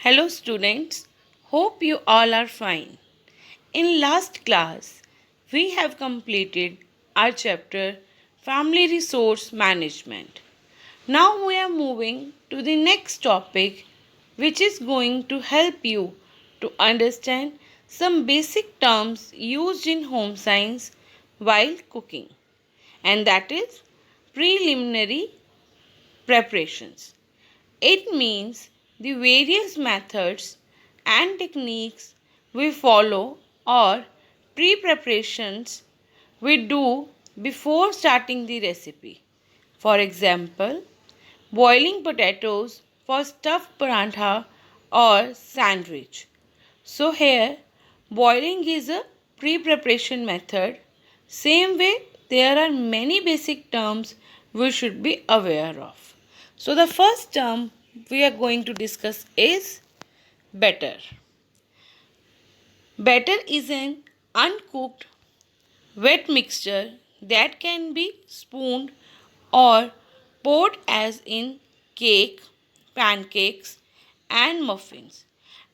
Hello students, hope you all are fine. In last class, we have completed our chapter Family Resource Management. Now we are moving to the next topic which is going to help you to understand some basic terms used in home science while cooking, and that is preliminary preparations. It means the various methods and techniques we follow or pre preparations we do before starting the recipe. For example, boiling potatoes for stuffed parantha or sandwich. So, here boiling is a pre preparation method. Same way, there are many basic terms we should be aware of. So, the first term we are going to discuss is batter. Batter is an uncooked wet mixture that can be spooned or poured as in cake, pancakes, and muffins.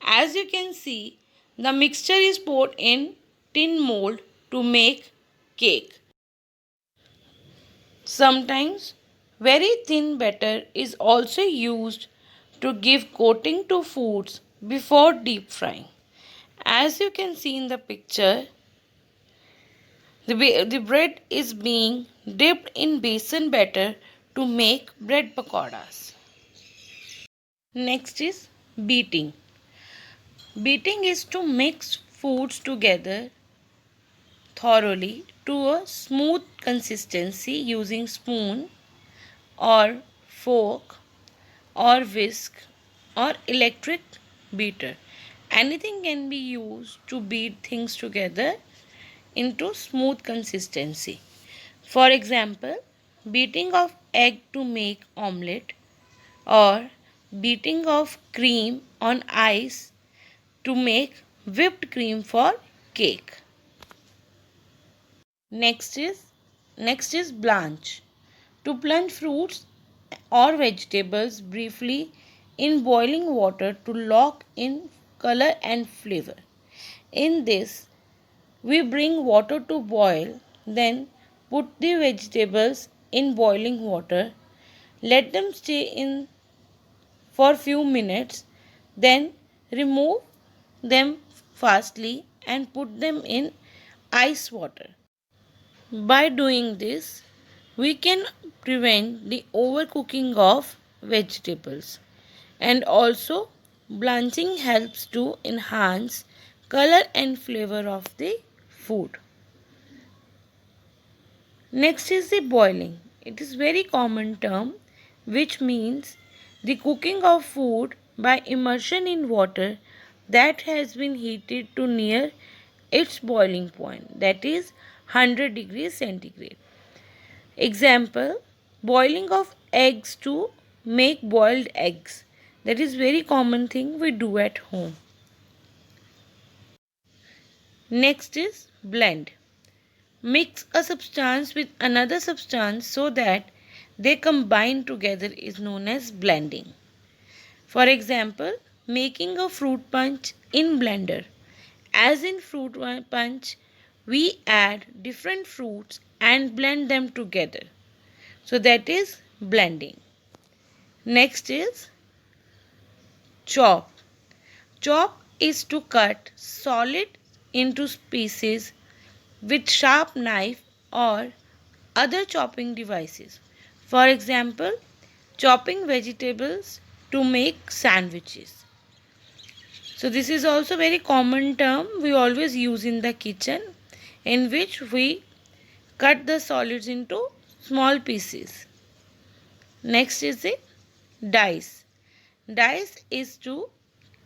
As you can see, the mixture is poured in tin mold to make cake. Sometimes very thin batter is also used to give coating to foods before deep frying. As you can see in the picture, the bread is being dipped in besan batter to make bread pakoras. Next is beating. Beating is to mix foods together thoroughly to a smooth consistency using spoon or fork or whisk or electric beater. Anything can be used to beat things together into smooth consistency. For example, beating of egg to make omelette or beating of cream on ice to make whipped cream for cake. Next is blanch. To blanch fruits or vegetables briefly in boiling water to lock in color and flavor. In this, we bring water to boil, then put the vegetables in boiling water, let them stay in for few minutes, then remove them fastly and put them in ice water. By doing this, we can prevent the overcooking of vegetables, and also blanching helps to enhance color and flavor of the food. Next is the boiling. It is very common term which means the cooking of food by immersion in water that has been heated to near its boiling point, that is 100 degrees centigrade. Example, boiling of eggs to make boiled eggs. That is very common thing we do at home. Next is blend. Mix a substance with another substance so that they combine together is known as blending. For example, making a fruit punch in blender. As in fruit punch, we add different fruits and blend them together. So that is blending. Next is chop. Chop is to cut solid into pieces with sharp knife or other chopping devices. For example, chopping vegetables to make sandwiches. So this is also very common term we always use in the kitchen, in which we cut the solids into small pieces. Next is the dice. Dice is to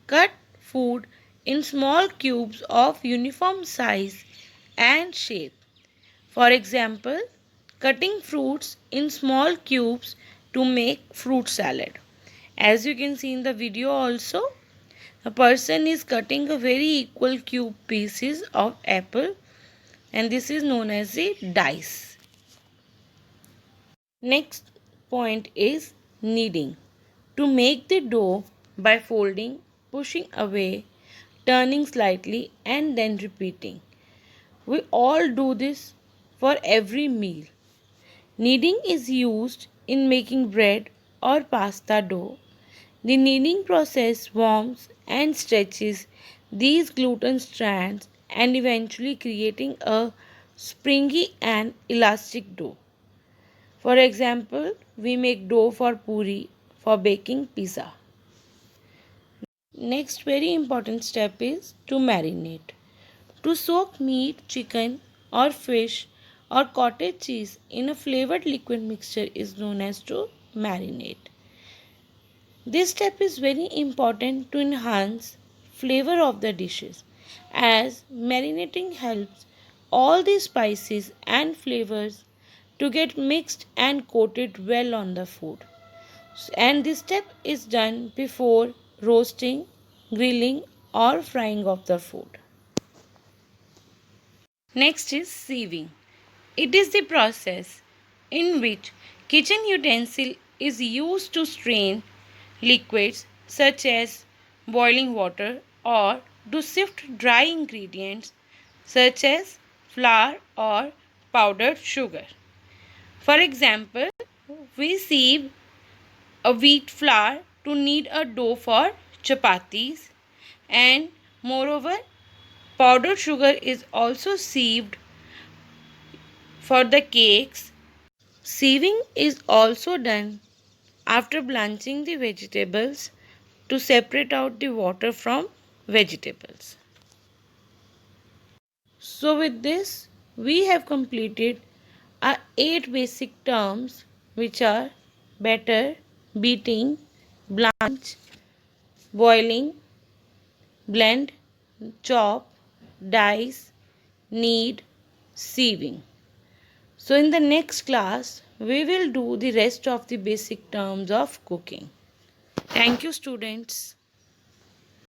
cut food in small cubes of uniform size and shape. For example, cutting fruits in small cubes to make fruit salad. As you can see in the video also, a person is cutting a very equal cube pieces of apple, and this is known as the dice. Next point is kneading. To make the dough by folding pushing away, turning slightly, and then repeating. We all do this for every meal. Kneading is used in making bread or pasta dough. The kneading process warms and stretches these gluten strands and eventually creating a springy and elastic dough. For example, we make dough for puri for baking pizza. Next very important step is to marinate. To soak meat, chicken or fish or cottage cheese in a flavored liquid mixture is known as to marinate. This step is very important to enhance flavor of the dishes as marinating helps all the spices and flavors to get mixed and coated well on the food. And this step is done before roasting, grilling or frying of the food. Next is sieving. It is the process in which kitchen utensil is used to strain liquids such as boiling water or to sift dry ingredients such as flour or powdered sugar. For example, we sieve a wheat flour to knead a dough for chapatis, and moreover powdered sugar is also sieved for the cakes. Sieving is also done after blanching the vegetables to separate out the water from vegetables. So with this we have completed our 8 basic terms which are batter, beating, blanch, boiling, blend, chop, dice, knead, sieving. So in the next class we will do the rest of the basic terms of cooking. Thank you students.